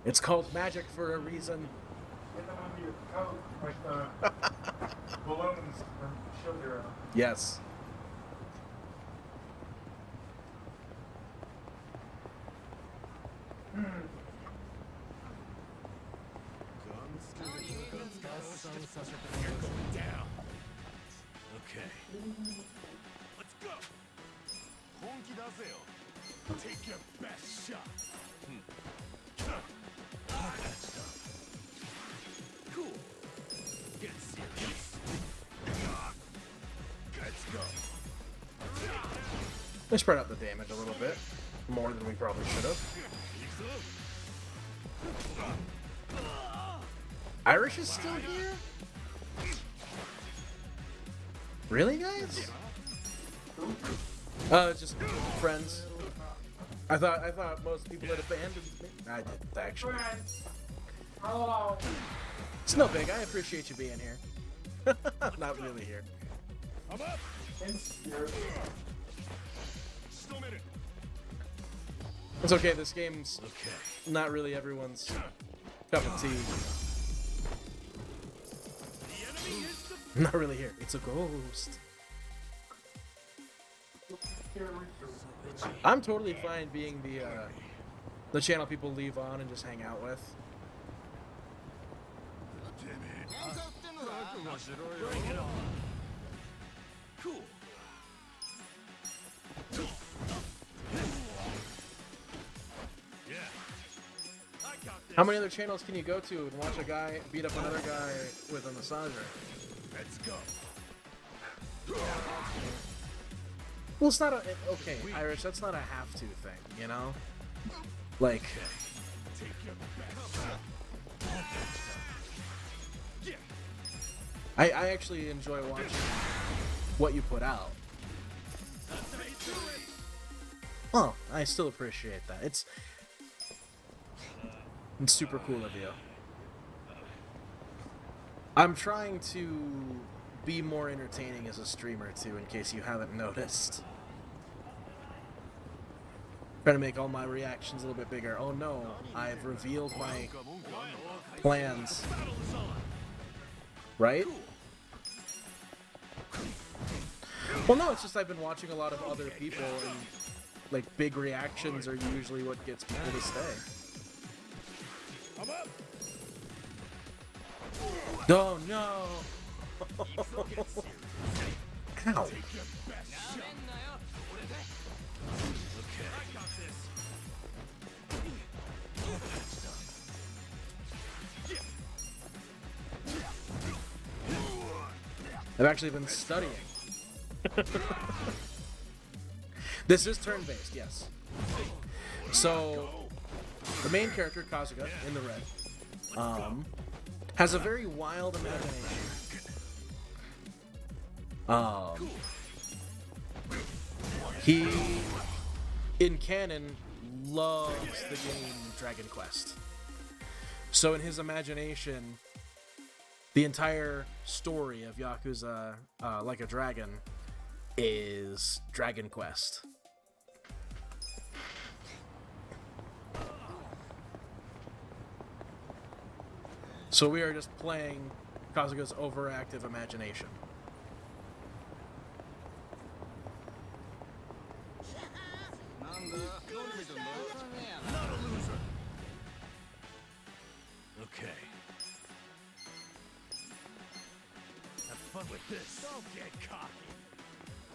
It's called magic for a reason. Get them under your coat, like the balloons from sugar. Yes. Down. Okay. Let's go. Take your best shot. Cool. Get serious. Let's go. They spread out the damage a little bit. More than we probably should have. Irish is still here? Really, guys? Just friends. I thought most people had abandoned me. I didn't, actually. Hello. It's no big. I appreciate you being here. Not really here. I'm up. In spirit. Still in it. It's okay. This game's Okay. not really everyone's cup of tea. The enemy is the Not really here. It's a ghost. I'm totally fine being the channel people leave on and just hang out with. Bring it on. Cool. Yeah. I got this. How many other channels can you go to and watch a guy beat up another guy with a massager? Let's go. Well, it's not a okay, Irish. That's not a have to thing, you know. Like, Take your best shot. Yeah. I actually enjoy watching what you put out. That's how you do it. Well, I still appreciate that. It's super cool of you. I'm trying to be more entertaining as a streamer too, in case you haven't noticed. Trying to make all my reactions a little bit bigger. Oh no, I've revealed my plans. Right? Well, no, it's just I've been watching a lot of other people, and like big reactions are usually what gets people to stay. I'm up. Oh no! Ow! Take your best shot. Okay. I got this. I've actually been studying. This is turn-based, yes. So, the main character, Kazuga, in the red, has a very wild imagination. He, in canon, loves the game Dragon Quest. So in his imagination, the entire story of Yakuza Like a Dragon is Dragon Quest. So we are just playing Kazuga's overactive imagination. Not a loser. Okay. Have fun with this. Don't get cocky.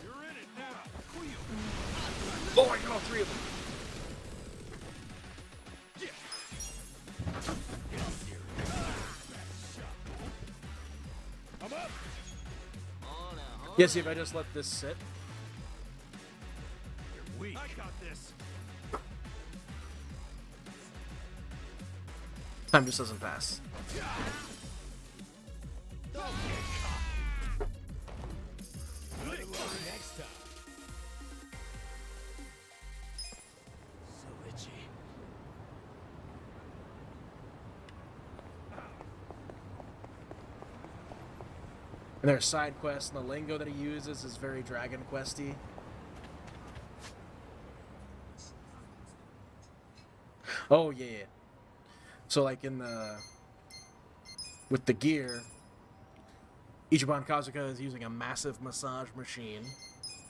You're in it now. Quill. Oh, I got all three of them. Yeah. Get serious. Best shot. I'm up. Yeah, see, if I just let this sit, You're weak. I got this. time just doesn't pass. Don't get cocky. Good luck next time. So itchy. And there are side quests, and the lingo that he uses is very Dragon Questy. Oh, yeah, yeah. So like with the gear, Ichiban Kazuka is using a massive massage machine.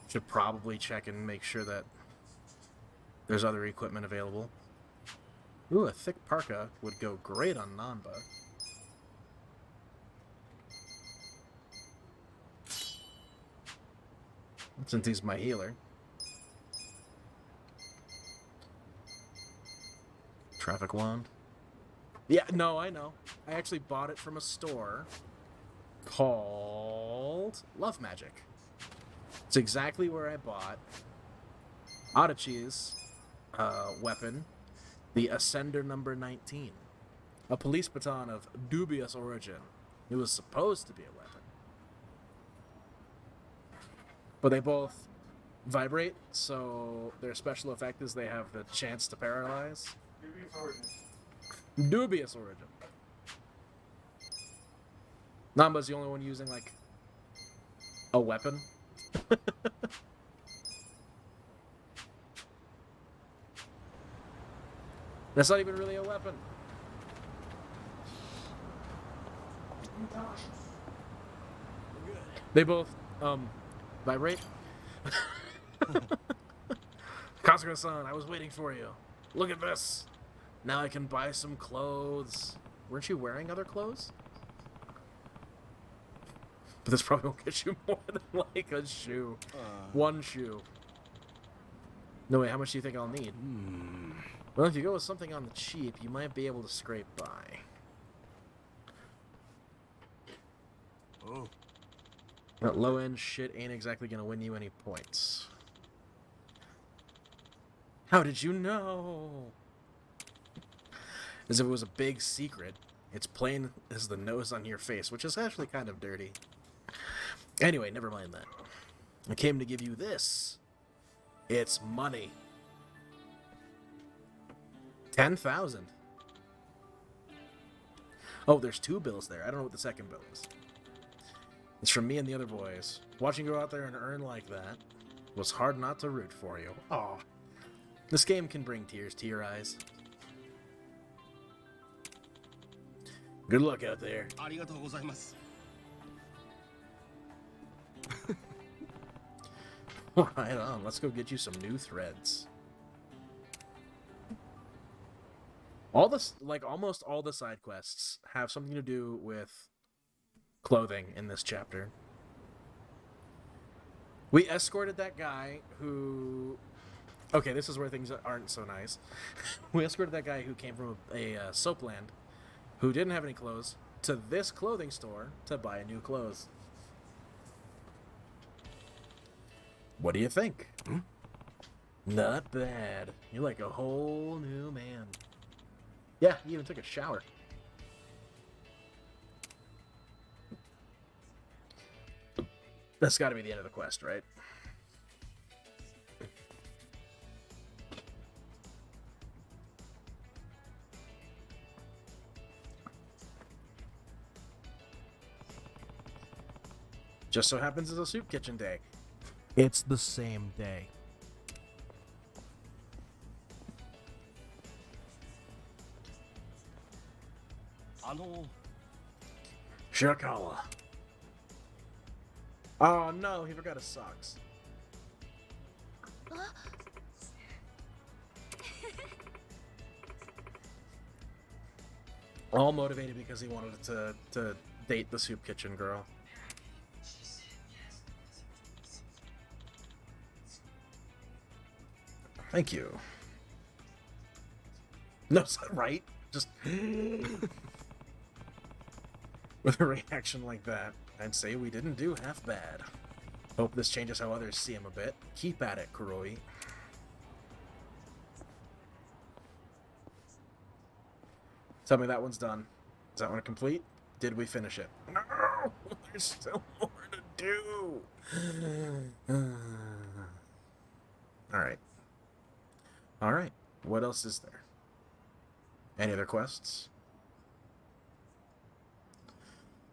Should probably check and make sure that there's other equipment available. Ooh, a thick parka would go great on Namba. Since he's my healer. Traffic wand. Yeah, no, I know. I actually bought it from a store called Love Magic. It's exactly where I bought Adachi's weapon, the Ascender number 19. A police baton of dubious origin. It was supposed to be a weapon. But they both vibrate, so their special effect is they have the chance to paralyze. Dubious origin. Dubious origin. Namba's the only one using, like, a weapon. That's not even really a weapon. They both, vibrate. Kasuga-san, I was waiting for you. Look at this. Now I can buy some clothes. Weren't you wearing other clothes? But this probably won't get you more than, like, a shoe. One shoe. No, wait, how much do you think I'll need? Well, if you go with something on the cheap, you might be able to scrape by. Oh. That low-end shit ain't exactly gonna win you any points. How did you know? As if it was a big secret. It's plain as the nose on your face, which is actually kind of dirty. Anyway, never mind that. I came to give you this. It's money. 10,000. Oh, there's 2 bills there. I don't know what the second bill is. It's from me and the other boys. Watching you go out there and earn like that was hard not to root for you. Aw. This game can bring tears to your eyes. Good luck out there. ありがとうございます。 Right on. Let's go get you some new threads. All this, like, almost all the side quests have something to do with clothing in this chapter. We escorted that guy who... Okay, this is where things aren't so nice. We escorted that guy who came from a soap land, who didn't have any clothes, to this clothing store to buy new clothes. What do you think? Not bad. You're like a whole new man. Yeah, he even took a shower. That's got to be the end of the quest, right? Just so happens it's a soup kitchen day. It's the same day. Shirakawa. Oh no, he forgot his socks. All motivated because he wanted to date the soup kitchen girl. Thank you. No, is that right? Just with a reaction like that, I'd say we didn't do half bad. Hope this changes how others see him a bit. Keep at it, Kuroi. Tell me that one's done. Is that one complete? Did we finish it? No! There's still more to do! Alright. Alright. What else is there? Any other quests?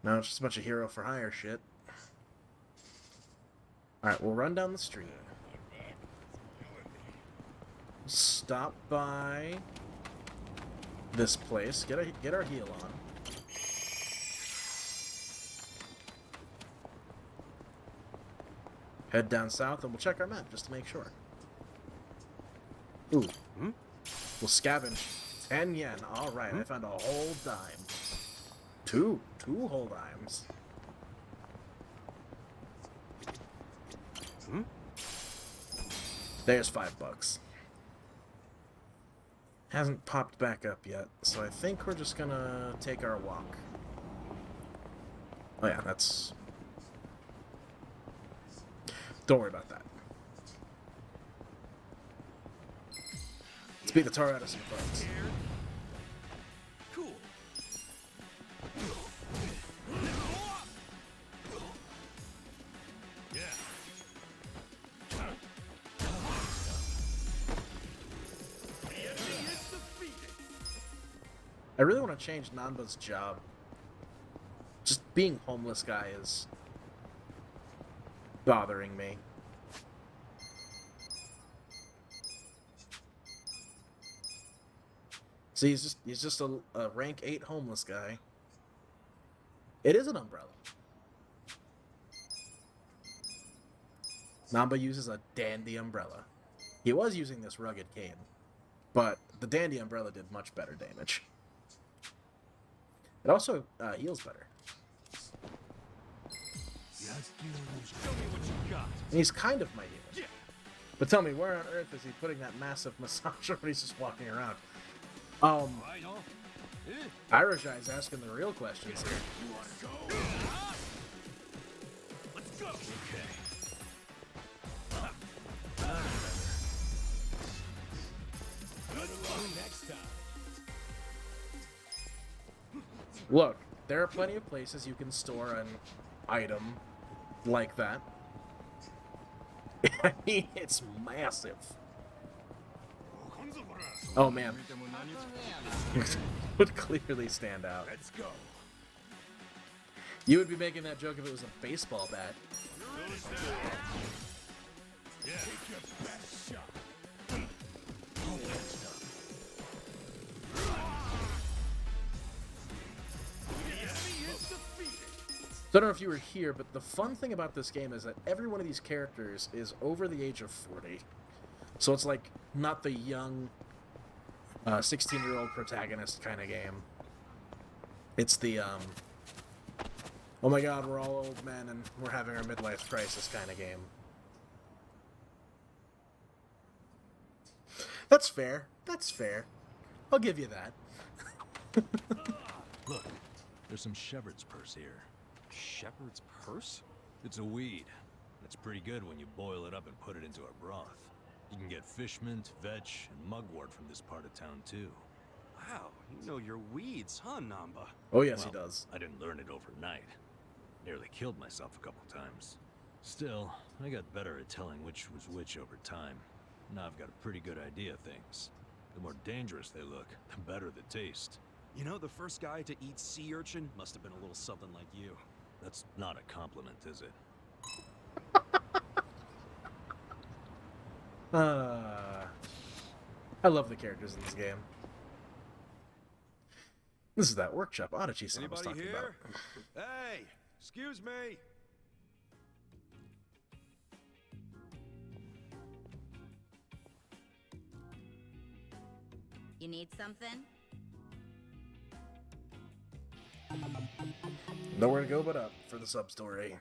No, it's just a bunch of hero for hire shit. Alright, we'll run down the street. Stop by this place. Get our heal on. Head down south and we'll check our map just to make sure. Ooh. We'll scavenge 10 yen. Alright, I found a whole dime. Two whole dimes. There's $5. Hasn't popped back up yet, so I think we're just gonna take our walk. Oh yeah, that's... Don't worry about that. Let's beat the tar out of some folks. Cool. Yeah. The enemy is defeated. I really want to change Nanba's job. Just being homeless guy is bothering me. See, he's just a rank 8 homeless guy. It is an umbrella. Namba uses a dandy umbrella. He was using this rugged cane, but the dandy umbrella did much better damage. It also heals better. Show me what you got. And he's kind of my healer. Yeah. But tell me, where on earth is he putting that massive massager when he's just walking around? Right on. Irajai's asking the real questions here. You want to go? Let's go. Okay. Good luck next time. Look, there are plenty of places you can store an item like that. I mean, it's massive. Oh man, would clearly stand out. Let's go. You would be making that joke if it was a baseball bat. Yeah. Take your best shot. The enemy is defeated. So I don't know if you were here, but the fun thing about this game is that every one of these characters is over the age of 40. So it's like not the young 16-year-old protagonist kind of game. It's the, oh my god, we're all old men and we're having our midlife crisis kind of game. That's fair. That's fair. I'll give you that. Look, there's some shepherd's purse here. Shepherd's purse? It's a weed. It's pretty good when you boil it up and put it into a broth. You can get fish mint, veg, and mugwort from this part of town too. Wow, you know your weeds, huh, Namba? Oh yes, Well, he does. I didn't learn it overnight. Nearly killed myself a couple times. Still, I got better at telling which was which over time. Now I've got a pretty good idea of things. The more dangerous they look, the better the taste. You know, the first guy to eat sea urchin must have been a little something like you. That's not a compliment, is it? I love the characters in this game. This is that workshop Odyssey song I was Anybody talking here? about. Hey, excuse me. You need something? Nowhere to go but up for the sub-story.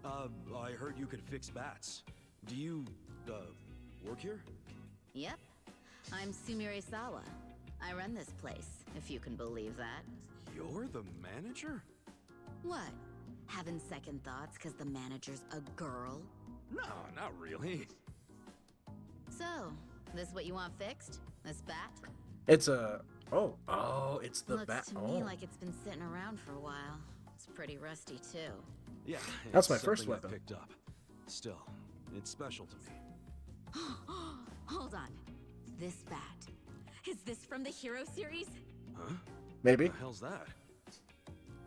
I heard you could fix bats. Do you, work here? Yep. I'm Sumire Sawa. I run this place, if you can believe that. You're the manager? What? Having second thoughts because the manager's a girl? No, not really. So, this what you want fixed? This bat? It's a... Oh, it's the Looks bat. to me like it's been sitting around for a while. It's pretty rusty, too. Yeah, That's it's my first something I weapon. picked up. Still, it's special to me. Hold on. This bat. Is this from the Hero series? Huh? Maybe. What the hell's that?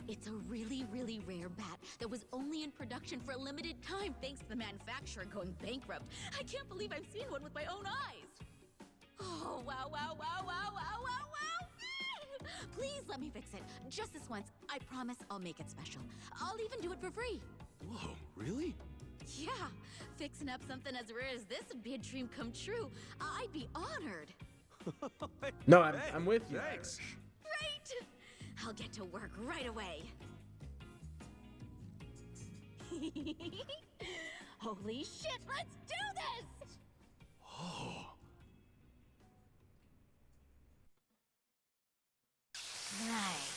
It's a really, really rare bat that was only in production for a limited time thanks to the manufacturer going bankrupt. I can't believe I've seen one with my own eyes. Oh, wow, wow, wow, wow, wow, wow, wow, Please let me fix it. Just this once. I promise I'll make it special. I'll even do it for free. Whoa, really? Yeah, fixing up something as rare as this would be a dream come true. I'd be honored. No, Hey, I'm with you. thanks. Irish. Great! I'll get to work right away. Holy shit, let's do this! Oh. Nice.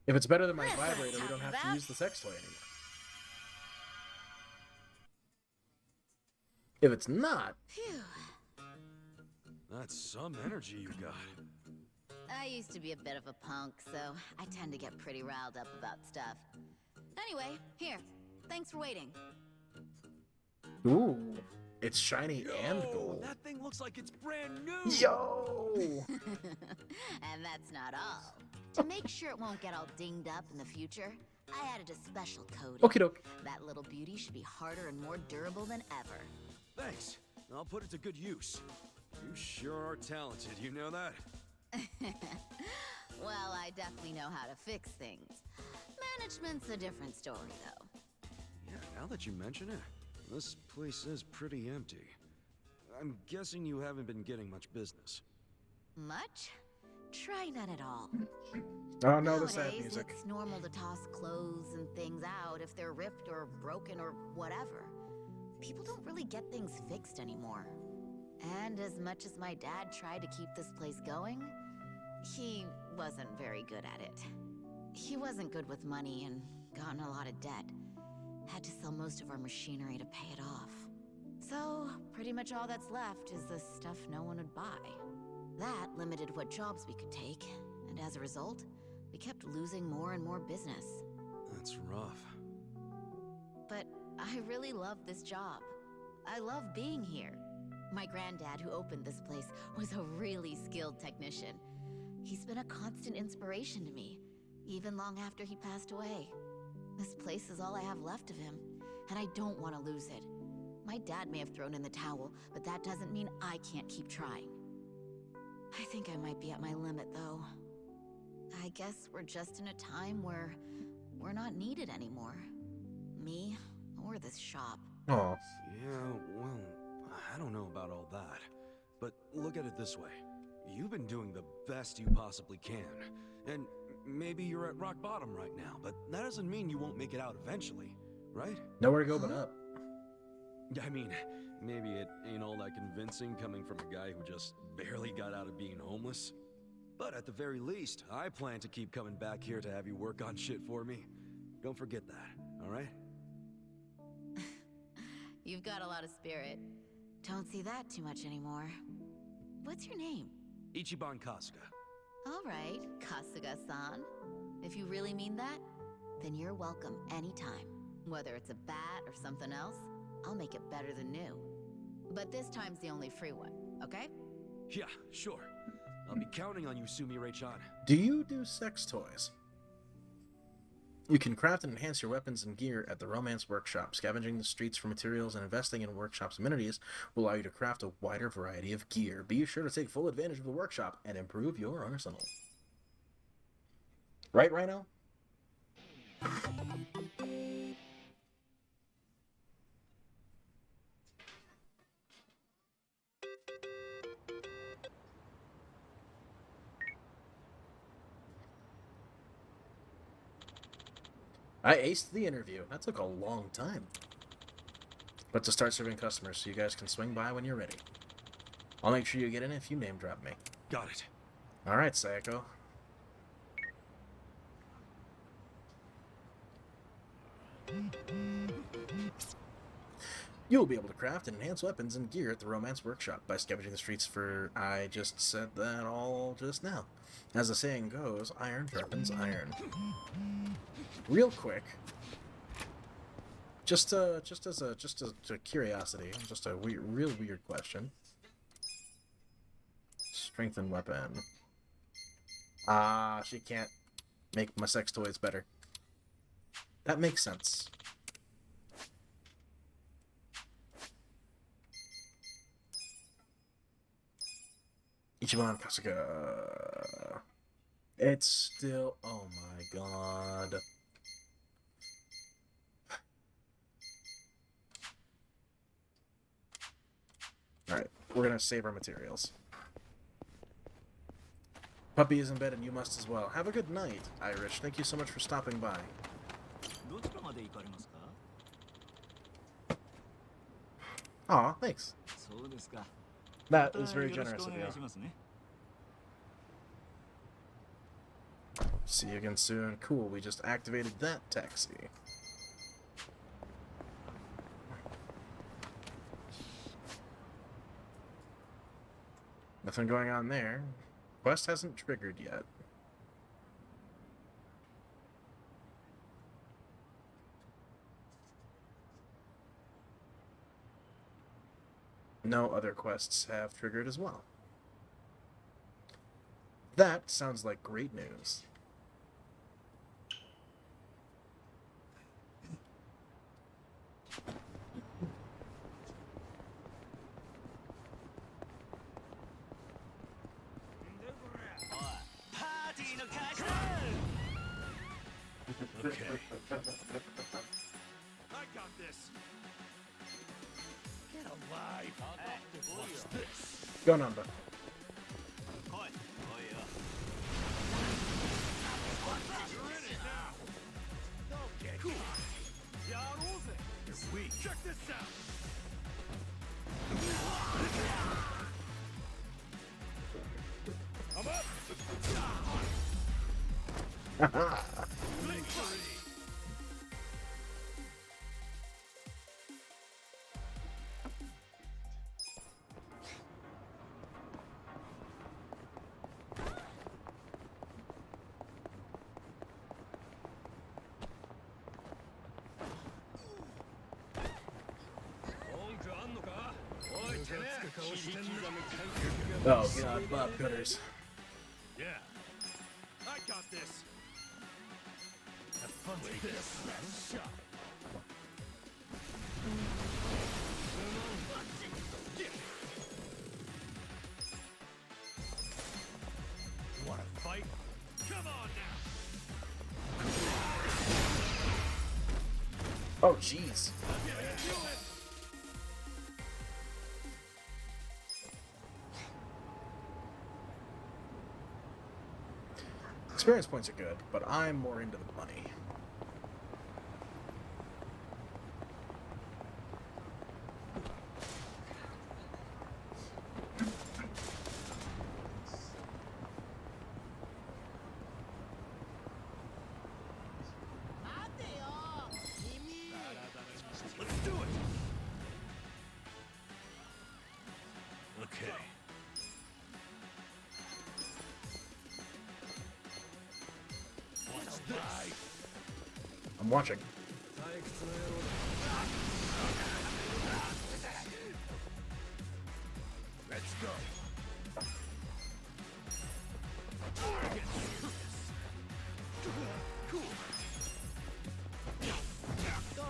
If it's better than my That's what I'm vibrator, we don't talking have to about. use the sex toy anymore. If it's not, Phew. That's some energy you got. I used to be a bit of a punk, so I tend to get pretty riled up about stuff. Anyway, here. Thanks for waiting. ooh, it's shiny and gold. That thing looks like it's brand new. Yo! And that's not all. To make sure it won't get all dinged up in the future, I added a special coating. Okie doke. That little beauty should be harder and more durable than ever. Thanks. I'll put it to good use. You sure are talented, you know that? Well, I definitely know how to fix things. Management's a different story, though. Yeah, now that you mention it, this place is pretty empty. I'm guessing you haven't been getting much business. Much? Try none at all. Oh no, the sad Nowadays, music. it's normal to toss clothes and things out if they're ripped or broken or whatever. People don't really get things fixed anymore. And as much as my dad tried to keep this place going, he wasn't very good at it. He wasn't good with money and got in a lot of debt. Had to sell most of our machinery to pay it off. So, pretty much all that's left is the stuff no one would buy. That limited what jobs we could take, and as a result, we kept losing more and more business. That's rough. But I really love this job. I love being here. My granddad, who opened this place, was a really skilled technician. He's been a constant inspiration to me, even long after he passed away. This place is all I have left of him, and I don't want to lose it. My dad may have thrown in the towel, but that doesn't mean I can't keep trying. I think I might be at my limit, though. I guess we're just in a time where we're not needed anymore. Me, or this shop. Oh, Yeah, well, I don't know about all that. But look at it this way. You've been doing the best you possibly can. And maybe you're at rock bottom right now, but that doesn't mean you won't make it out eventually, right? nowhere to go but up. I mean, maybe it ain't all that convincing coming from a guy who just barely got out of being homeless. But at the very least, I plan to keep coming back here to have you work on shit for me. Don't forget that, alright? You've got a lot of spirit. Don't see that too much anymore. What's your name? Ichiban Kasuga. All right, Kasuga-san. If you really mean that, then you're welcome anytime. Whether it's a bat or something else, I'll make it better than new. But this time's the only free one, okay? Yeah, sure. I'll be counting on you, Sumire-chan. Do you do sex toys? You can craft and enhance your weapons and gear at the Romance Workshop. Scavenging the streets for materials and investing in workshop's amenities will allow you to craft a wider variety of gear. Be sure to take full advantage of the workshop and improve your arsenal. Right, Rhino? I aced the interview. That took a long time. But to start serving customers, so you guys can swing by when you're ready. I'll make sure you get in if you name drop me. Got it. Alright, Sayako. You will be able to craft and enhance weapons and gear at the Romance Workshop by scavenging the streets for... I just said that all just now. As the saying goes, iron sharpens iron. Real quick, just as a curiosity, just a real weird question. Strengthen weapon. Ah, she can't make my sex toys better. That makes sense. Ichiban Kasuga. It's still. Oh my god. Alright, we're gonna save our materials. Puppy is in bed and you must as well. Have a good night, Irish. Thank you so much for stopping by. どちらまで行かれますか？ Aw, thanks. そうですか。 That is very よろしく generous お of 願 you. いしますね。 See you again soon. Cool, we just activated that taxi. Nothing going on there. Quest hasn't triggered yet. No other quests have triggered as well. That sounds like great news. Okay. I got this. Get alive. What's this? Go, Namba. You're in it now. Don't get cool. You're weak. Check this out. I'm up. Victory. Oh god, Bob Cutters. Yeah. I got this. Have fun with this. Shot. Want to fight? Come on now. Oh jeez. Experience points are good, but I'm more into the money. Let's do it. Okay. What's this? I'm watching. Let's go. Get serious. Cool. Go.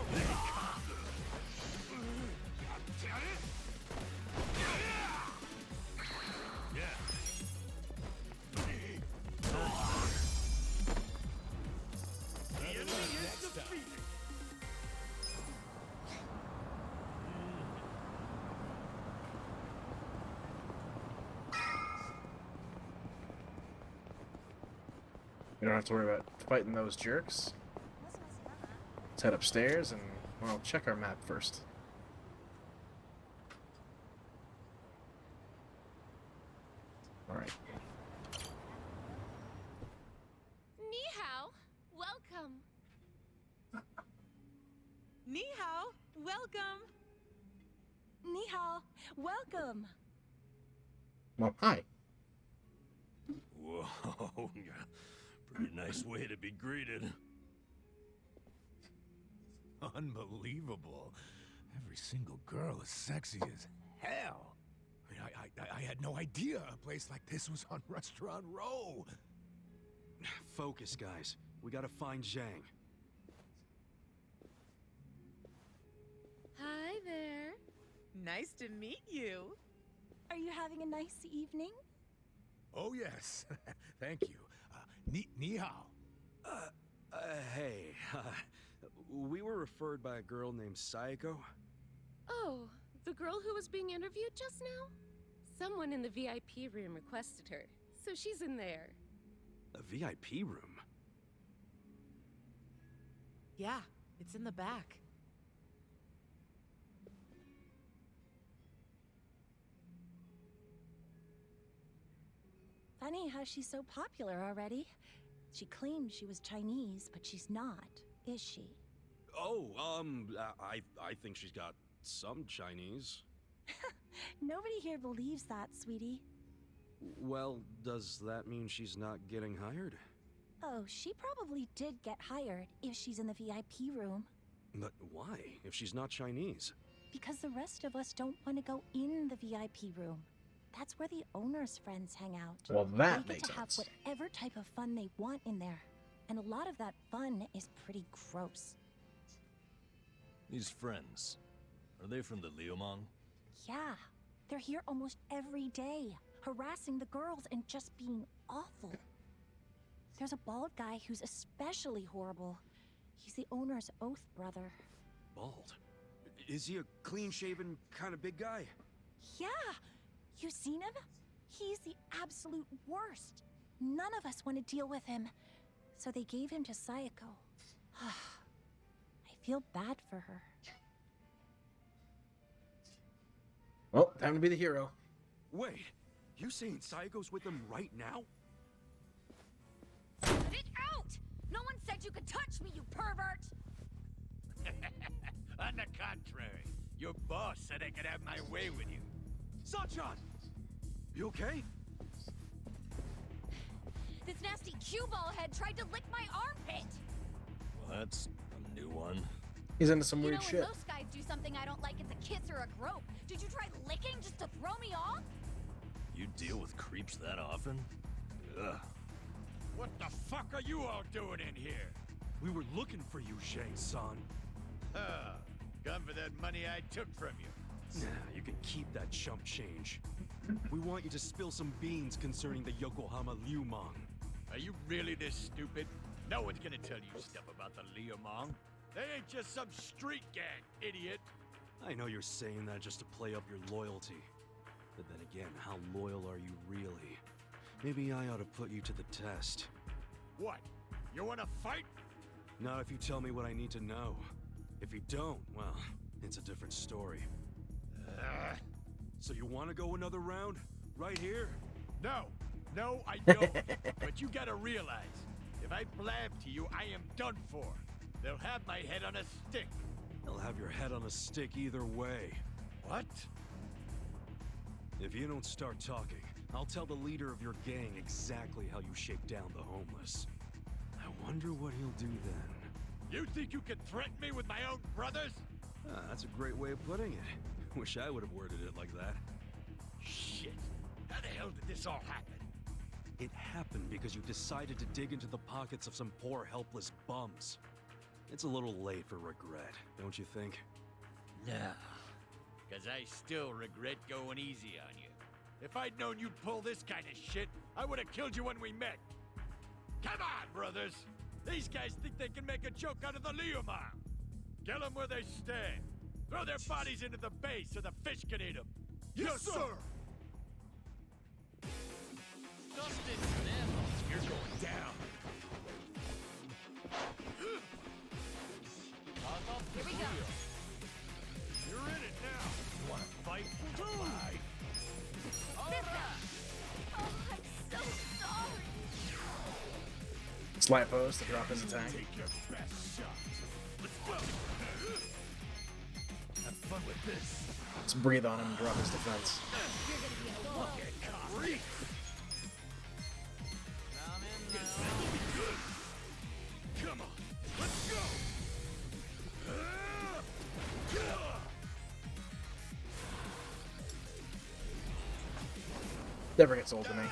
Yeah. The enemy is defeated. We don't have to worry about fighting those jerks. Let's head upstairs and, well, check our map first. Alright. Ni hao, welcome. Ni hao, welcome. Ni hao, welcome. Well, hi. Whoa. Pretty nice way to be greeted. Unbelievable. Every single girl is sexy as hell. I had no idea a place like this was on Restaurant Row. Focus, guys. We gotta find Zhang. Hi there. Nice to meet you. Are you having a nice evening? Oh, yes. Thank you. Ni hao. Hey, we were referred by a girl named Saiko. Oh, the girl who was being interviewed just now? Someone in the VIP room requested her, so she's in there. A VIP room? Yeah, it's in the back. Funny how she's so popular already. She claims she was Chinese, but she's not, is she? Oh, I think she's got some Chinese. Nobody here believes that, sweetie. Well, does that mean she's not getting hired? Oh, she probably did get hired if she's in the VIP room. But why, if she's not Chinese? Because the rest of us don't want to go in the VIP room. That's where the owner's friends hang out. Well, that They get makes to have sense. whatever type of fun they want in there. And a lot of that fun is pretty gross. These friends, are they from the Liumang? Yeah, they're here almost every day, harassing the girls and just being awful. There's a bald guy who's especially horrible. He's the owner's oath brother. Bald? Is he a clean-shaven kind of big guy? Yeah, you seen him? He's the absolute worst. None of us want to deal with him, so they gave him to Sayako. I feel bad for her. Well, time to be the hero. Wait, you saying Saiko's with them right now? Get out! No one said you could touch me, you pervert! On the contrary, your boss said I could have my way with you. Sunshine! You okay? This nasty cue ball head tried to lick my armpit! Well, that's a new one. He's into some You weird know, shit. when most guys do something I don't like, it's a kiss or a grope. Did you try licking just to throw me off? You deal with creeps that often? Ugh. What the fuck are you all doing in here? We were looking for you, Shang-san. Come for that money I took from you. Nah, you can keep that chump change. We want you to spill some beans concerning the Yokohama Liumang. Are you really this stupid? No one's gonna tell you stuff about the Liumang. They ain't just some street gang, idiot. I know you're saying that just to play up your loyalty. But then again, how loyal are you really? Maybe I ought to put you to the test. What? You wanna fight? Not if you tell me what I need to know. If you don't, well, it's a different story. So you want to go another round? Right here? No, I don't. But you gotta realize, if I blab to you, I am done for. They'll have my head on a stick. They'll have your head on a stick either way. What? If you don't start talking, I'll tell the leader of your gang exactly how you shake down the homeless. I wonder what he'll do then. You think you can threaten me with my own brothers? That's a great way of putting it. Wish I would have worded it like that. Shit. How the hell did this all happen? It happened because you decided to dig into the pockets of some poor, helpless bums. It's a little late for regret, don't you think? Yeah. Because I still regret going easy on you. If I'd known you'd pull this kind of shit, I would have killed you when we met. Come on, brothers! These guys think they can make a joke out of the Liumang. Kill them where they stand. Throw their bodies into the bay so the fish can eat them. Yes, sir! Dustin, man, you're going down. Here we go. You're in it now. You want to fight? Fight. Oh, I'm so sorry. Slight pose to drop his attack. Take your best shot. Let's go. Have fun with this. Let's breathe on him and drop his defense. Look at Creep. Come on, let's go. Never gets old to me.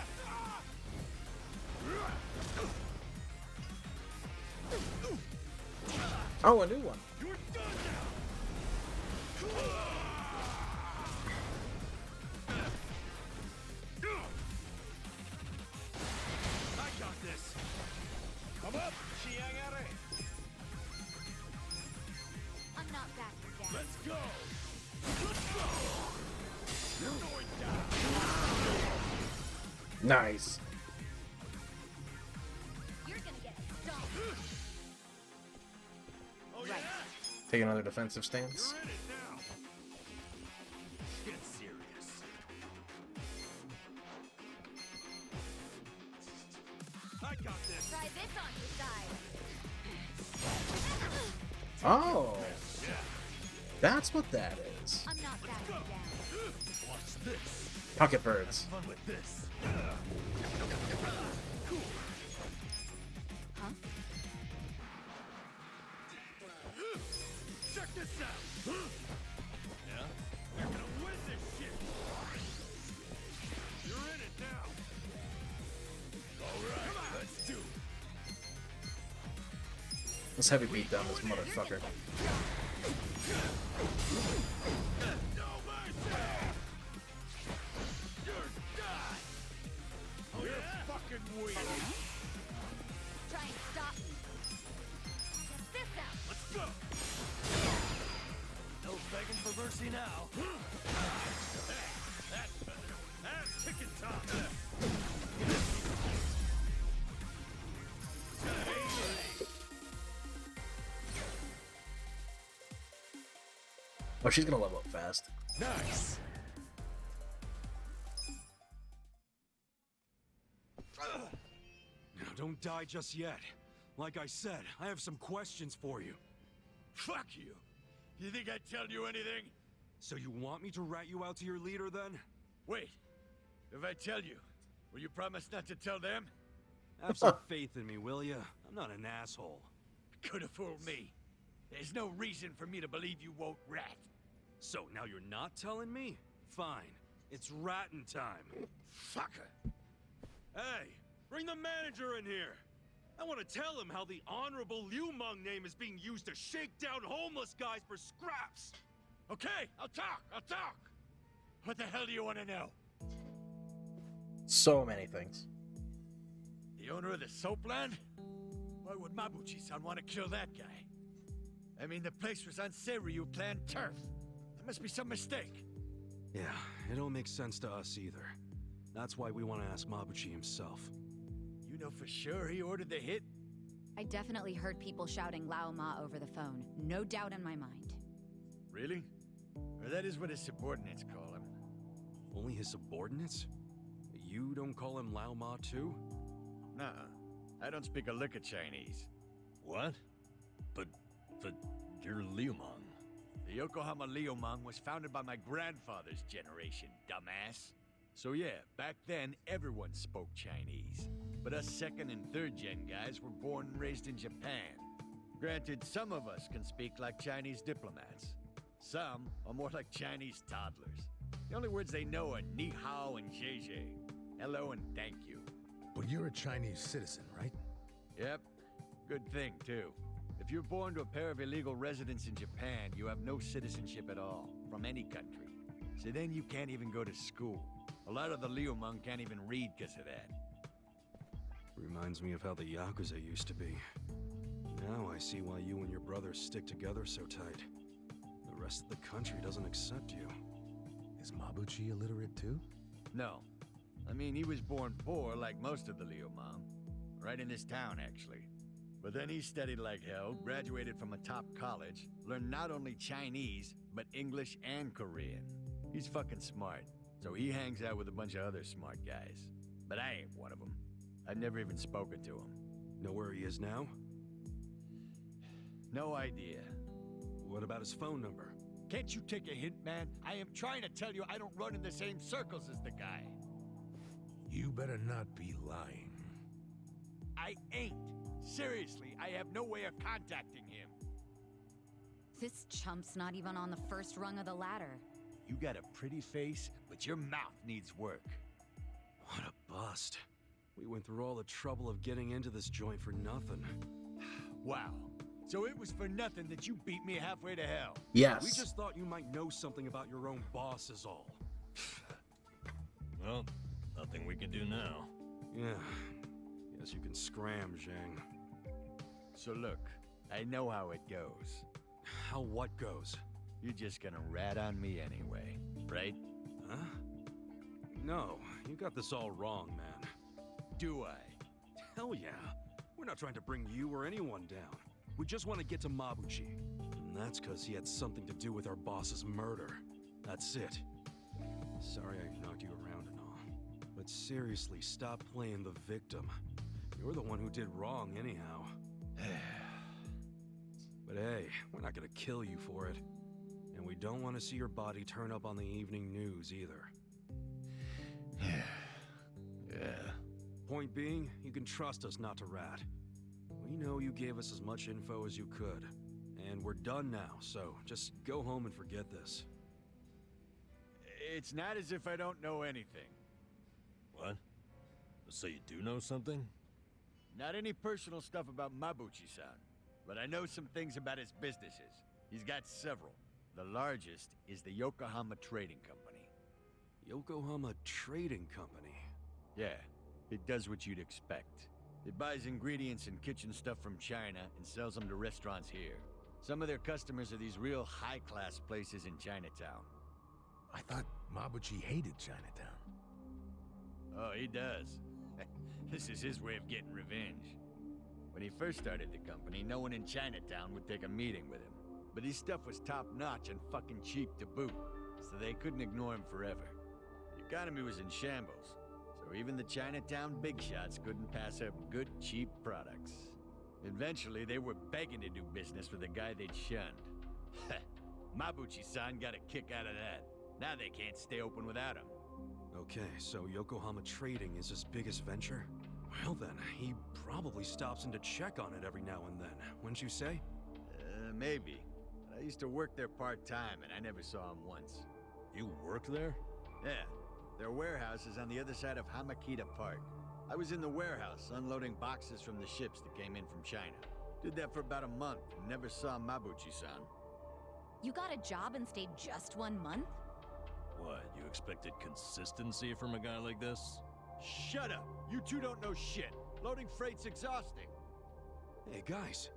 Oh, a new one. You're done now. Nice. You're gonna get stomped. Oh, Right. Take another defensive stance. You're in it now. Get serious. I got this. Try this on your side. Oh, that's what that is. I'm not backing down. Watch this. Pocket birds. Fun with this. Huh? Check this out. Yeah? You're gonna win this shit. You're in it now. All right, let's do it. Let's heavy beat down this motherfucker. No mercy. You're done. Oh, you're fucking weak. Try and stop me. Get this out. Let's go. No begging for mercy now. That's better. That's kicking top. Oh, she's gonna level up fast. Nice. Now, don't die just yet. Like I said, I have some questions for you. Fuck you. You think I'd tell you anything? So you want me to rat you out to your leader, then? Wait. If I tell you, will you promise not to tell them? Have some faith in me, will ya? I'm not an asshole. Could have fooled me. There's no reason for me to believe you won't rat. So now you're not telling me? Fine. It's ratting time. Fucker. Hey, bring the manager in here. I want to tell him how the honorable Liu Meng name is being used to shake down homeless guys for scraps. Okay, I'll talk. What the hell do you want to know? So many things. The owner of the soapland? Why would Mabuchi-san want to kill that guy? I mean, the place was on Seiryu clan turf. There must be some mistake. Yeah, it don't make sense to us either. That's why we want to ask Mabuchi himself. You know for sure he ordered the hit? I definitely heard people shouting Lao Ma over the phone. No doubt in my mind. Really? Or that is what his subordinates call him. Only his subordinates? You don't call him Lao Ma too? Nuh-uh. I don't speak a lick of Chinese. What? But you're Liu Meng. The Yokohama Liumang was founded by my grandfather's generation, dumbass. So yeah, back then everyone spoke Chinese. But us second and third gen guys were born and raised in Japan. Granted, some of us can speak like Chinese diplomats. Some are more like Chinese toddlers. The only words they know are ni hao and zhe zhe. Hello and thank you. But you're a Chinese citizen, right? Yep. Good thing, too. If you're born to a pair of illegal residents in Japan, you have no citizenship at all, from any country. So then you can't even go to school. A lot of the Liumang can't even read because of that. Reminds me of how the Yakuza used to be. Now I see why you and your brothers stick together so tight. The rest of the country doesn't accept you. Is Mabuchi illiterate too? No. I mean, he was born poor like most of the Liumang. Right in this town, actually. But then he studied like hell, graduated from a top college, learned not only Chinese, but English and Korean. He's fucking smart, so he hangs out with a bunch of other smart guys. But I ain't one of them. I've never even spoken to him. Know where he is now? No idea. What about his phone number? Can't you take a hint, man? I am trying to tell you I don't run in the same circles as the guy. You better not be lying. I ain't. Seriously, I have no way of contacting him. This chump's not even on the first rung of the ladder. You got a pretty face, but your mouth needs work. What a bust. We went through all the trouble of getting into this joint for nothing. Wow. So it was for nothing that you beat me halfway to hell. Yes. We just thought you might know something about your own boss is all. Well, nothing we can do now. Yeah. Guess you can scram, Zhang. So look, I know how it goes. How what goes? You're just gonna rat on me anyway, right? Huh? No, you got this all wrong, man. Do I? Hell yeah. We're not trying to bring you or anyone down. We just want to get to Mabuchi. And that's because he had something to do with our boss's murder. That's it. Sorry I knocked you around and all. But seriously, stop playing the victim. You're the one who did wrong anyhow. But hey, we're not gonna kill you for it. And we don't want to see your body turn up on the evening news either. Yeah. Point being, you can trust us not to rat. We know you gave us as much info as you could. And we're done now, so just go home and forget this. It's not as if I don't know anything. What? So you do know something? Not any personal stuff about Mabuchi-san, but I know some things about his businesses. He's got several. The largest is the Yokohama Trading Company. Yokohama Trading Company? Yeah, it does what you'd expect. It buys ingredients and kitchen stuff from China and sells them to restaurants here. Some of their customers are these real high-class places in Chinatown. I thought Mabuchi hated Chinatown. Oh, he does. This is his way of getting revenge. When he first started the company, no one in Chinatown would take a meeting with him. But his stuff was top-notch and fucking cheap to boot, so they couldn't ignore him forever. The economy was in shambles, so even the Chinatown big shots couldn't pass up good, cheap products. Eventually, they were begging to do business with a guy they'd shunned. Mabuchi-san got a kick out of that. Now they can't stay open without him. Okay, so Yokohama Trading is his biggest venture? Well then, he probably stops in to check on it every now and then, wouldn't you say? Maybe. I used to work there part-time, and I never saw him once. You worked there? Yeah. Their warehouse is on the other side of Hamakita Park. I was in the warehouse, unloading boxes from the ships that came in from China. Did that for about a month, and never saw Mabuchi-san. You got a job and stayed just 1 month? What, you expected consistency from a guy like this? Shut up! You two don't know shit! Loading freight's exhausting! Hey guys,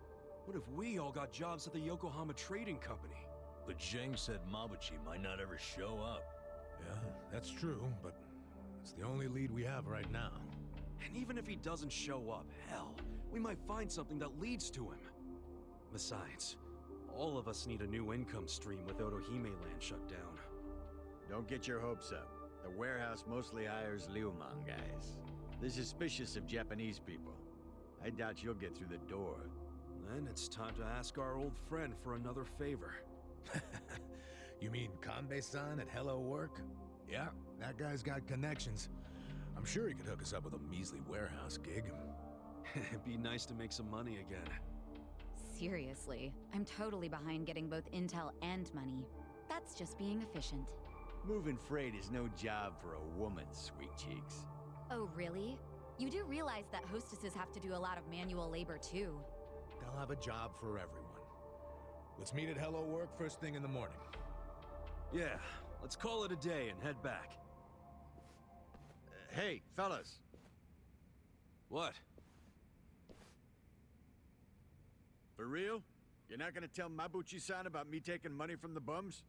what if we all got jobs at the Yokohama Trading Company? But Zheng said Mabuchi might not ever show up. Yeah, that's true, but it's the only lead we have right now. And even if he doesn't show up, hell, we might find something that leads to him. Besides, all of us need a new income stream with Otohime Land shut down. Don't get your hopes up. The warehouse mostly hires Liumang guys. They're suspicious of Japanese people. I doubt you'll get through the door. Then it's time to ask our old friend for another favor. You mean Kanbei-san at Hello Work? Yeah, that guy's got connections. I'm sure he could hook us up with a measly warehouse gig. It'd be nice to make some money again. Seriously, I'm totally behind getting both intel and money. That's just being efficient. Moving freight is no job for a woman, sweet cheeks. Oh, really? You do realize that hostesses have to do a lot of manual labor, too. They'll have a job for everyone. Let's meet at Hello Work first thing in the morning. Yeah, let's call it a day and head back. Hey, fellas. What? For real? You're not gonna tell Mabuchi-san about me taking money from the bums?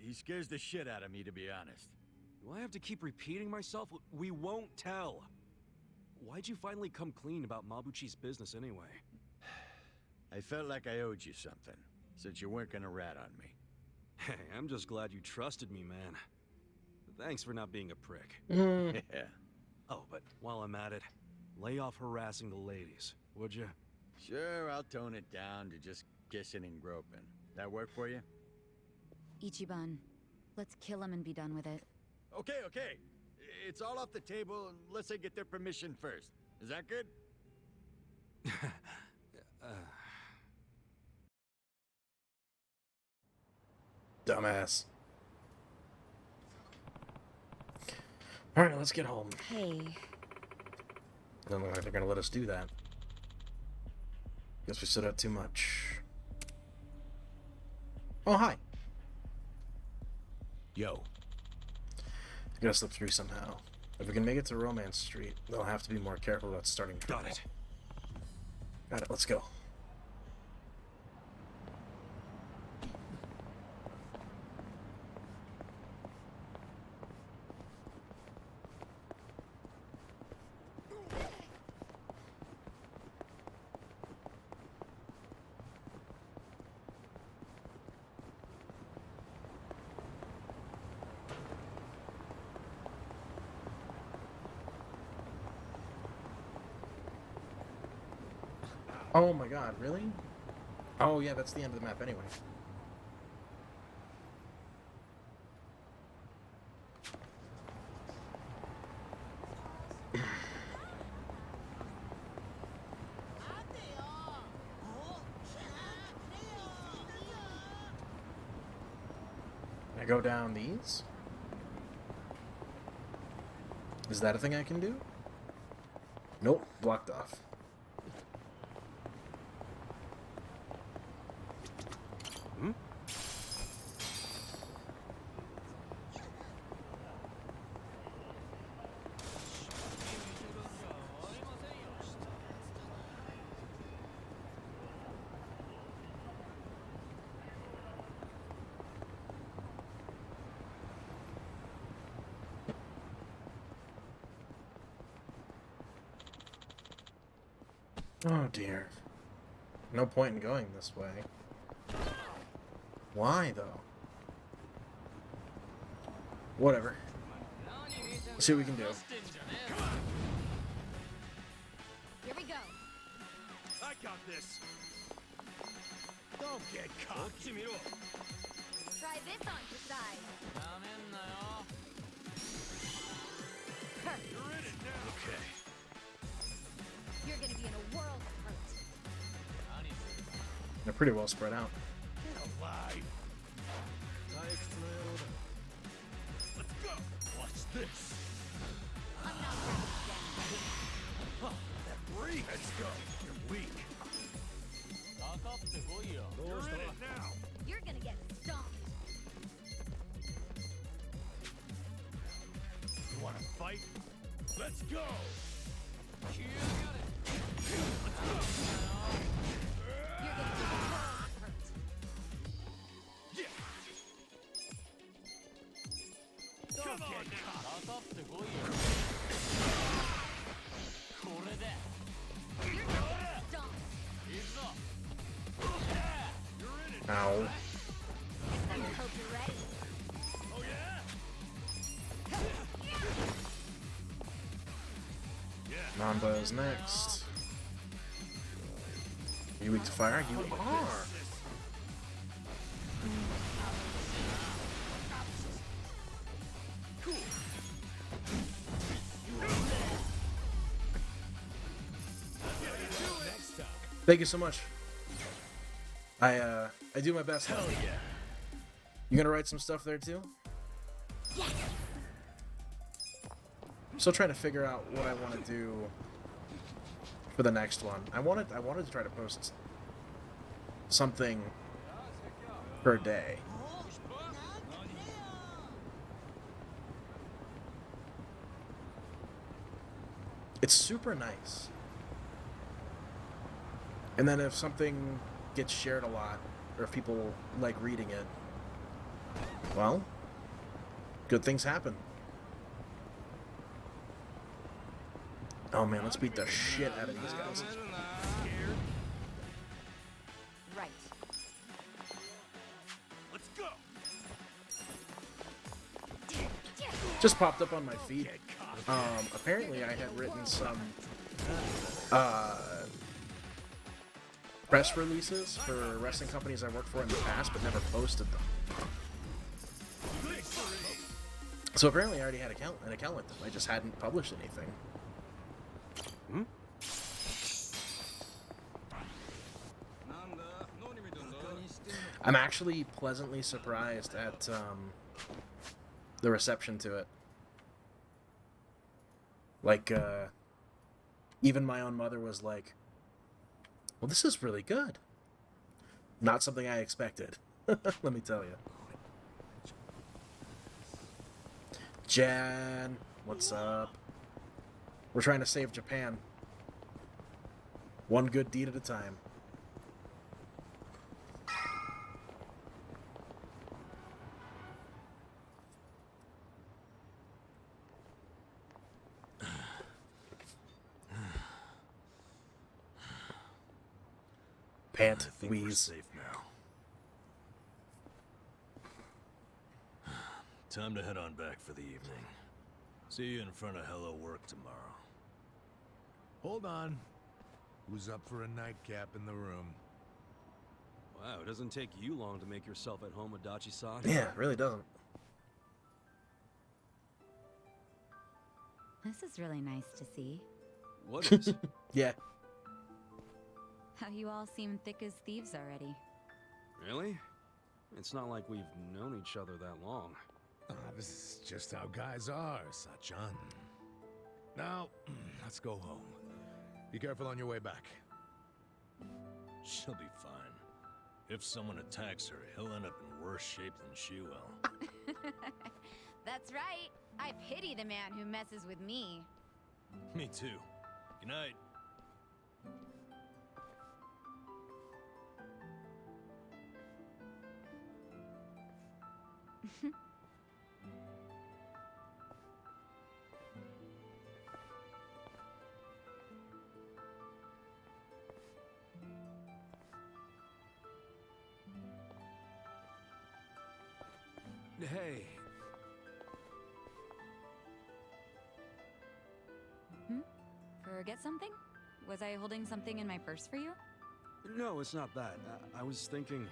He scares the shit out of me, to be honest. Do I have to keep repeating myself? We won't tell. Why'd you finally come clean about Mabuchi's business anyway? I felt like I owed you something, since you weren't gonna rat on me. Hey, I'm just glad you trusted me, man. Thanks for not being a prick. Yeah. Oh, but while I'm at it, lay off harassing the ladies, would you? Sure, I'll tone it down to just kissing and groping. That work for you? Ichiban, let's kill him and be done with it. Okay. It's all off the table unless I get their permission first. Is that good? Dumbass. Alright, let's get home. Hey. Doesn't look like they're gonna let us do that. Guess we stood out too much. Oh, hi. Yo. We gotta slip through somehow. If we can make it to Romance Street, they'll have to be more careful about starting trouble. Got it. Got it, let's go. Oh my god, really? Oh yeah, that's the end of the map anyway. Can I go down these? Is that a thing I can do? Nope, blocked off. Hmm? Oh dear. No point in going this way. Why though? Whatever. Let's see what we can do. Here we go. I got this. Don't get cocky. Try this on your side. You're in it now. Okay. You're gonna be in a world of hurt. They're pretty well spread out. Get alive. Let's go. Watch this. I'm not ready Huh, that break. Let's go. You're weak. You're in it now. yet. You're gonna get stomped. You want to fight? Let's go. You're gonna be in a world of hurt. Yeah. Come on now. You're gonna get stomped. You're in it. Ow. I hope you're ready. Oh yeah. Yeah. Namba is next. Are you weak to fire? You are. Thank you so much. I do my best. Hell yeah. You gonna write some stuff there too? Yes. I'm still trying to figure out what I want to do for the next one. I wanted to try to post something per day. It's super nice. And then if something gets shared a lot, or if people like reading it, well, good things happen. Oh man, let's beat the shit out of these guys. Right. Let's go. Just popped up on my feed. Apparently I had written some press releases for wrestling companies I worked for in the past, but never posted them. So apparently I already had an account with them. I just hadn't published anything. Hmm? I'm actually pleasantly surprised at the reception to it. Like, even my own mother was like, well, this is really good. Not something I expected. Let me tell you. Jan, what's up? We're trying to save Japan. One good deed at a time. Pant, I think we're wheeze. safe now. Time to head on back for the evening. See you in front of Hello Work tomorrow. Hold on. Who's up for a nightcap in the room? Wow, it doesn't take you long to make yourself at home, Adachi-san. Yeah, it really doesn't. This is really nice to see. What is? Yeah. How you all seem thick as thieves already. Really? It's not like we've known each other that long. Ah, this is just how guys are, Sachan. Now, let's go home. Be careful on your way back. She'll be fine. If someone attacks her, he'll end up in worse shape than she will. That's right. I pity the man who messes with me. Me too. Good night. Hey. Forget something? Was I holding something in my purse for you? No, it's not that. I was thinking...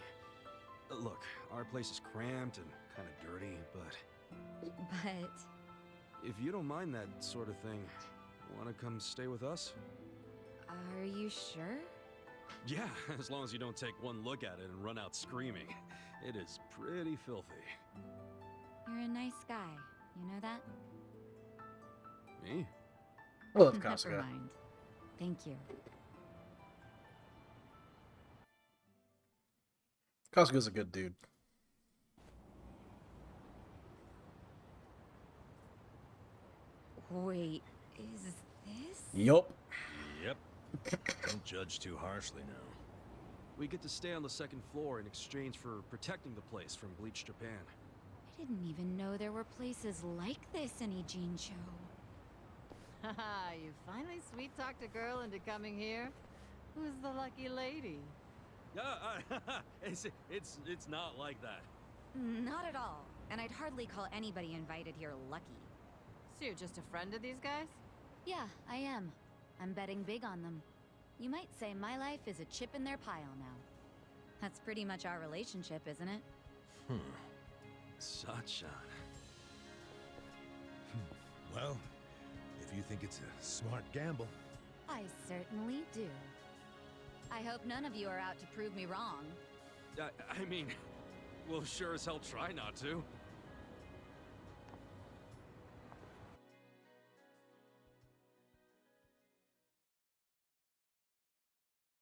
Look, our place is cramped and kind of dirty, but... But... If you don't mind that sort of thing, want to come stay with us? Are you sure? Yeah, as long as you don't take one look at it and run out screaming. It is pretty filthy. You're a nice guy. You know that? Me? I love Never Kasuga. mind. Thank you. Kasuga's a good dude. Wait, is this? Yup. Yep. Don't judge too harshly now. We get to stay on the second floor in exchange for protecting the place from Bleach Japan. I didn't even know there were places like this in Ijincho. Haha, you finally sweet-talked a girl into coming here? Who's the lucky lady? It's not like that. Not at all. And I'd hardly call anybody invited here lucky. So you're just a friend of these guys? Yeah, I am. I'm betting big on them. You might say my life is a chip in their pile now. That's pretty much our relationship, isn't it? Sachan. Well, if you think it's a smart gamble. I certainly do. I hope none of you are out to prove me wrong. I mean, we'll sure as hell try not to.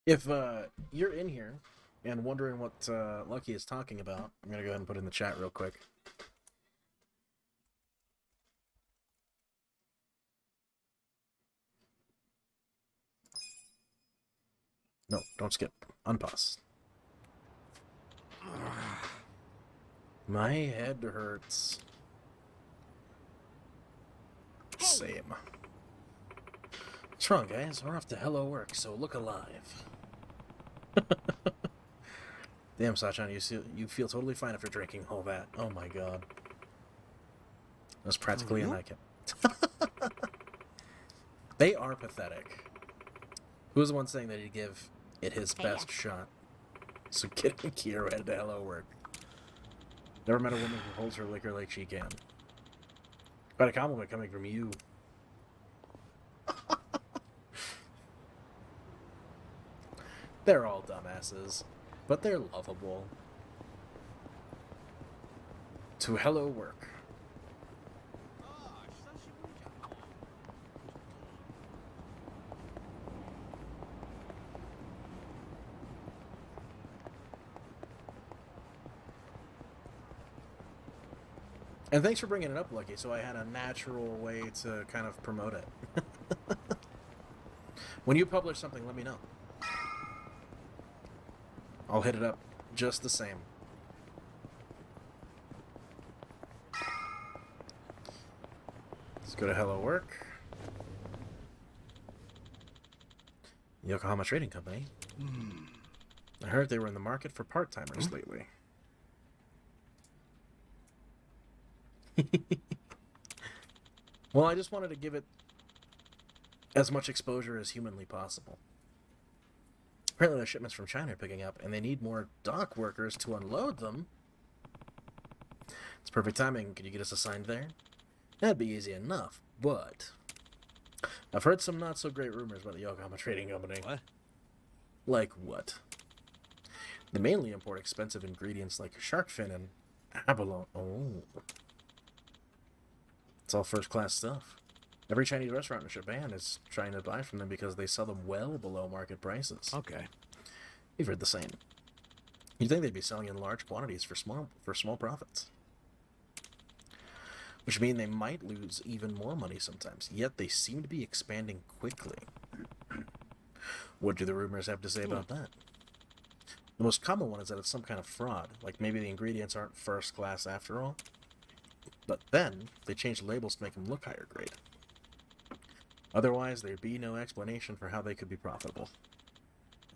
If you're in here and wondering what Lucky is talking about, I'm going to go ahead and put it in the chat real quick. No, don't skip. Unpause. My head hurts. Same. What's wrong, guys? We're off to Hello Work, so look alive. Damn, Sachan, you feel totally fine after drinking all that. Oh my god. That's practically a nightcap. They are pathetic. Who was the one saying that he'd give it his best shot? So get Kira head to Hello Work. Never met a woman who holds her liquor like she can. Quite a compliment coming from you. They're all dumbasses, but they're lovable. To Hello Work. And thanks for bringing it up, Lucky, so I had a natural way to kind of promote it. When you publish something, let me know. I'll hit it up just the same. Let's go to Hello Work. Yokohama Trading Company. I heard they were in the market for part-timers lately. Well, I just wanted to give it as much exposure as humanly possible. Apparently their shipments from China are picking up, and they need more dock workers to unload them. It's perfect timing. Could you get us assigned there? That'd be easy enough, but I've heard some not-so-great rumors about the Yokohama Trading Company. What? Like what? They mainly import expensive ingredients like shark fin and abalone. Oh. It's all first-class stuff. Every Chinese restaurant in Japan is trying to buy from them because they sell them well below market prices. Okay. You've heard the same. You'd think they'd be selling in large quantities for small profits. Which mean they might lose even more money sometimes, yet they seem to be expanding quickly. What do the rumors have to say about that? The most common one is that it's some kind of fraud, like maybe the ingredients aren't first class after all. But then, they change the labels to make them look higher grade. Otherwise, there'd be no explanation for how they could be profitable.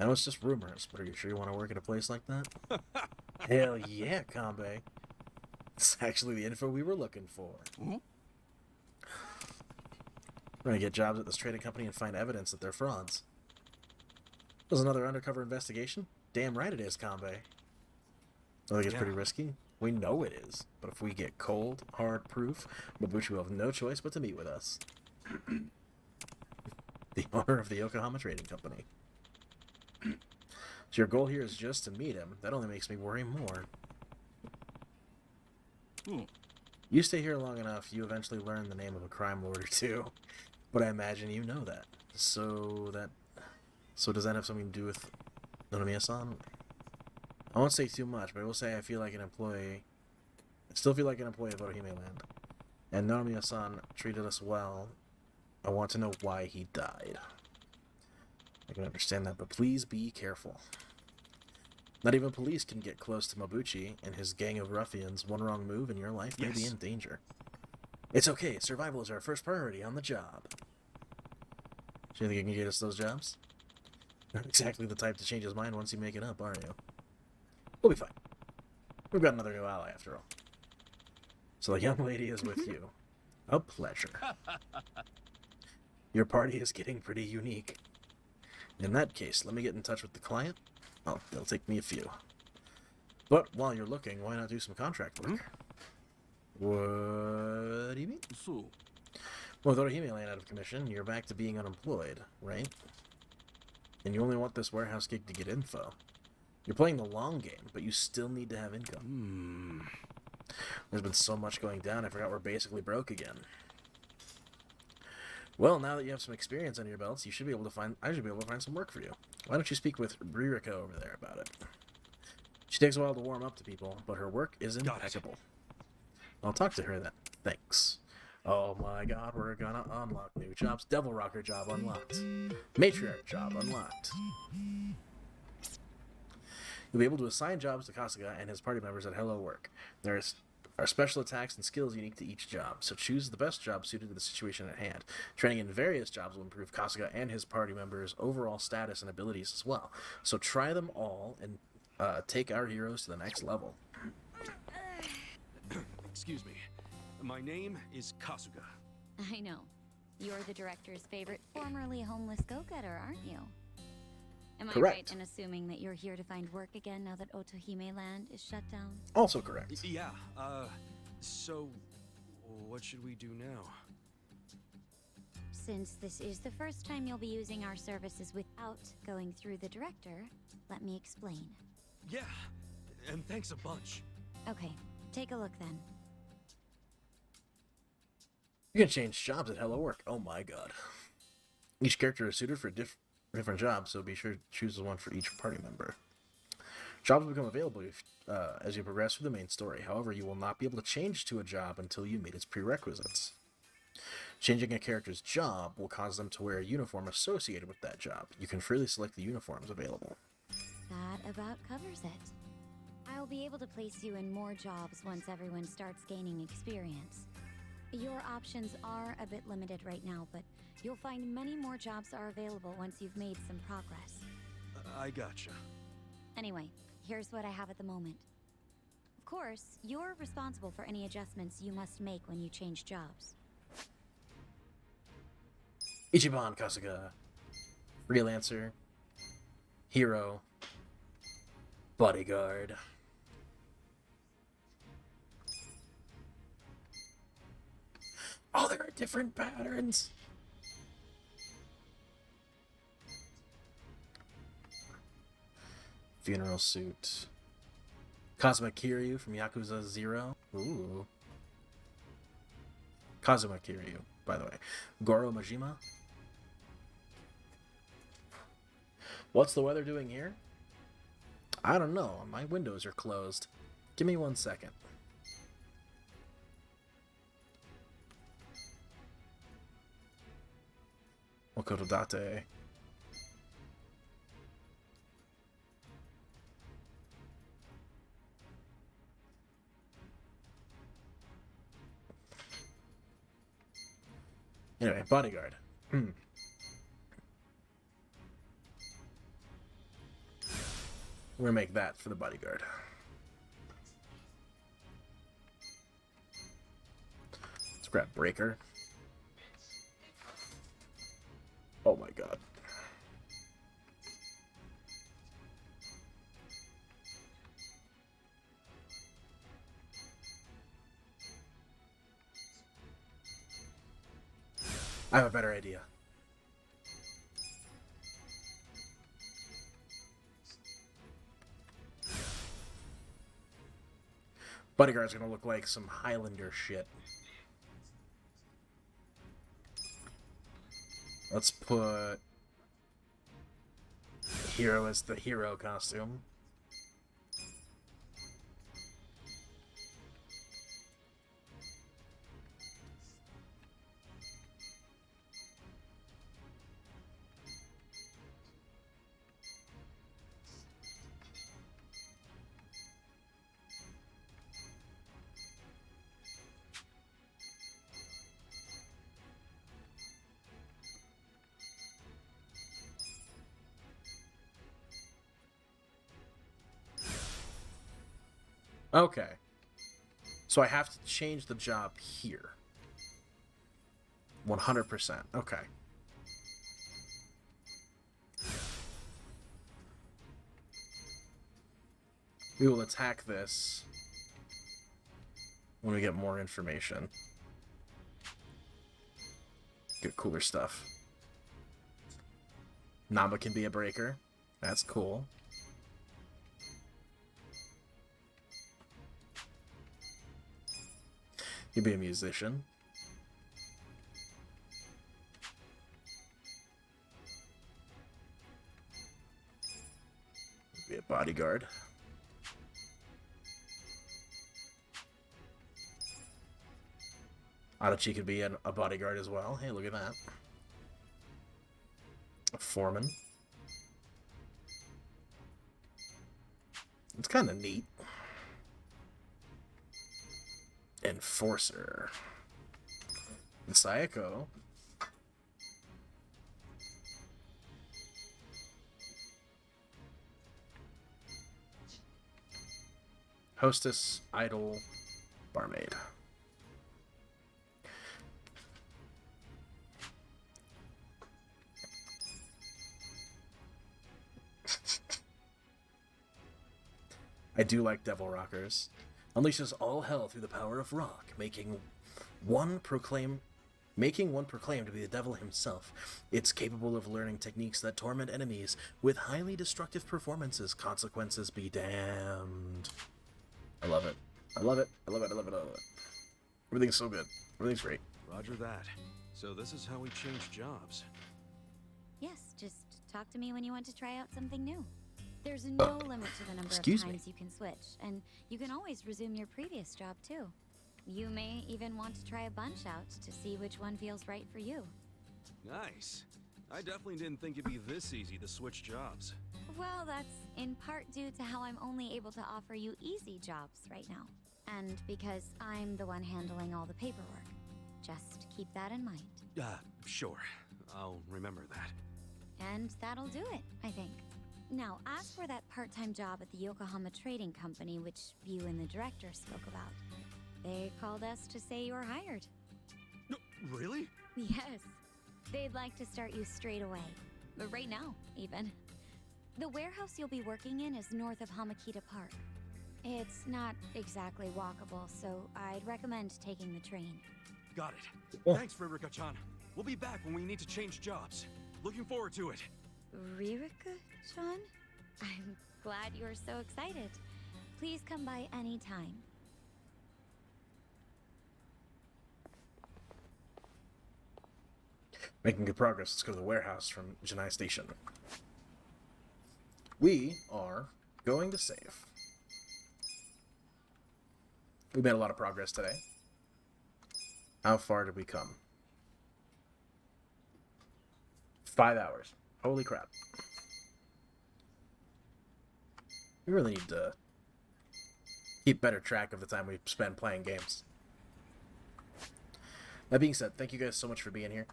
I know it's just rumors, but are you sure you want to work at a place like that? Hell yeah, Kambe. It's actually the info we were looking for. We're gonna get jobs at this trading company and find evidence that they're frauds. There's another undercover investigation? Damn right it is, Kambe. I think it's pretty risky. We know it is. But if we get cold, hard proof, Mabuchi will have no choice but to meet with us. The owner of the Yokohama Trading Company. So your goal here is just to meet him. That only makes me worry more. You stay here long enough, you eventually learn the name of a crime lord or two. But I imagine you know that. So does that have something to do with Nonomiya-san? I won't say too much, but I will say I feel like an employee. I still feel like an employee of Otohime Land. And Nonomiya-san treated us well. I want to know why he died. I can understand that, but please be careful. Not even police can get close to Mabuchi and his gang of ruffians. One wrong move and your life may be in danger. It's okay. Survival is our first priority on the job. Do you think you can get us those jobs? Not exactly the type to change his mind once you make it up, are you? We'll be fine. We've got another new ally after all. So the young lady is with you. A pleasure. Your party is getting pretty unique. In that case, let me get in touch with the client. Oh, it'll take me a few. But while you're looking, why not do some contract work? What do you mean? Well, with Otohime Land out of commission, you're back to being unemployed, right? And you only want this warehouse gig to get info. You're playing the long game, but you still need to have income. There's been so much going down, I forgot we're basically broke again. Well, now that you have some experience under your belts, I should be able to find some work for you. Why don't you speak with Ririka over there about it? She takes a while to warm up to people, but her work is impeccable. I'll talk to her then. Thanks. Oh my god, we're gonna unlock new jobs. Devil Rocker job unlocked. Matriarch job unlocked. You'll be able to assign jobs to Kasuga and his party members at Hello Work. There are special attacks and skills unique to each job, so choose the best job suited to the situation at hand. Training in various jobs will improve Kasuga and his party members' overall status and abilities as well. So try them all and take our heroes to the next level. Excuse me. My name is Kasuga. I know. You're the director's favorite formerly homeless go-getter, aren't you? Am I right in assuming that you're here to find work again now that Otohime Land is shut down? Also correct. Yeah, so what should we do now? Since this is the first time you'll be using our services without going through the director, let me explain. Yeah, and thanks a bunch. Okay, take a look then. You can change jobs at Hello Work. Oh my god. Each character is suited for different jobs, so be sure to choose the one for each party member. Jobs will become available as you progress through the main story. However, you will not be able to change to a job until you meet its prerequisites. Changing a character's job will cause them to wear a uniform associated with that job. You can freely select the uniforms available. That about covers it. I'll be able to place you in more jobs once everyone starts gaining experience. Your options are a bit limited right now, but you'll find many more jobs are available once you've made some progress. I gotcha. Anyway, here's what I have at the moment. Of course, you're responsible for any adjustments you must make when you change jobs. Ichiban Kasuga. Freelancer. Hero. Bodyguard. Oh, there are different patterns. Funeral suit. Kazuma Kiryu from Yakuza 0. Ooh. Kazuma Kiryu, by the way. Goro Majima. What's the weather doing here? I don't know. My windows are closed. Give me 1 second. Okododate. Anyway, bodyguard. We're gonna make that for the bodyguard. Let's grab breaker. Oh my god. I have a better idea. Bodyguard's gonna look like some Highlander shit. Let's put Hero as the hero costume. Okay. So I have to change the job here. 100%. Okay. We will attack this when we get more information. Get cooler stuff. Namba can be a breaker. That's cool. He'd be a musician. Be a bodyguard. Adachi could be a bodyguard as well. Hey, look at that. A foreman. It's kind of neat. Enforcer. And Sayako. Hostess, idol, barmaid. I do like Devil Rockers. Unleashes all hell through the power of rock, making one proclaim to be the devil himself. It's capable of learning techniques that torment enemies with highly destructive performances. Consequences be damned. I love it. I love it. I love it. I love it. I love it. Everything's so good. Everything's great. Roger that. So this is how we change jobs. Yes, just talk to me when you want to try out something new. There's no limit to the number of times you can switch, and you can always resume your previous job too. You may even want to try a bunch out to see which one feels right for you. Nice. I definitely didn't think it'd be this easy to switch jobs. Well, that's in part due to how I'm only able to offer you easy jobs right now. And because I'm the one handling all the paperwork. Just keep that in mind. Sure. I'll remember that. And that'll do it, I think. Now, as for that part-time job at the Yokohama Trading Company, which you and the director spoke about, they called us to say you're hired. No, really? Yes. They'd like to start you straight away. But right now, even. The warehouse you'll be working in is north of Hamakita Park. It's not exactly walkable, so I'd recommend taking the train. Got it. Oh. Thanks, Ririka-chan. We'll be back when we need to change jobs. Looking forward to it. Ririka-chan? I'm glad you're so excited. Please come by any time. Making good progress. Let's go to the warehouse from Janai Station. We are going to save. We made a lot of progress today. How far did we come? 5 hours. Holy crap. We really need to keep better track of the time we spend playing games. That being said, thank you guys so much for being here.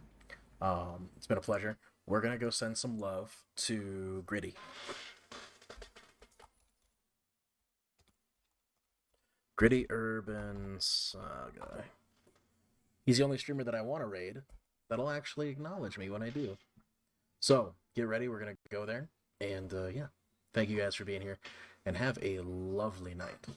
It's been a pleasure. We're going to go send some love to Gritty. Gritty Urban Saga. He's the only streamer that I want to raid that'll actually acknowledge me when I do. So, get ready. We're going to go there. And, yeah. Thank you guys for being here. And have a lovely night.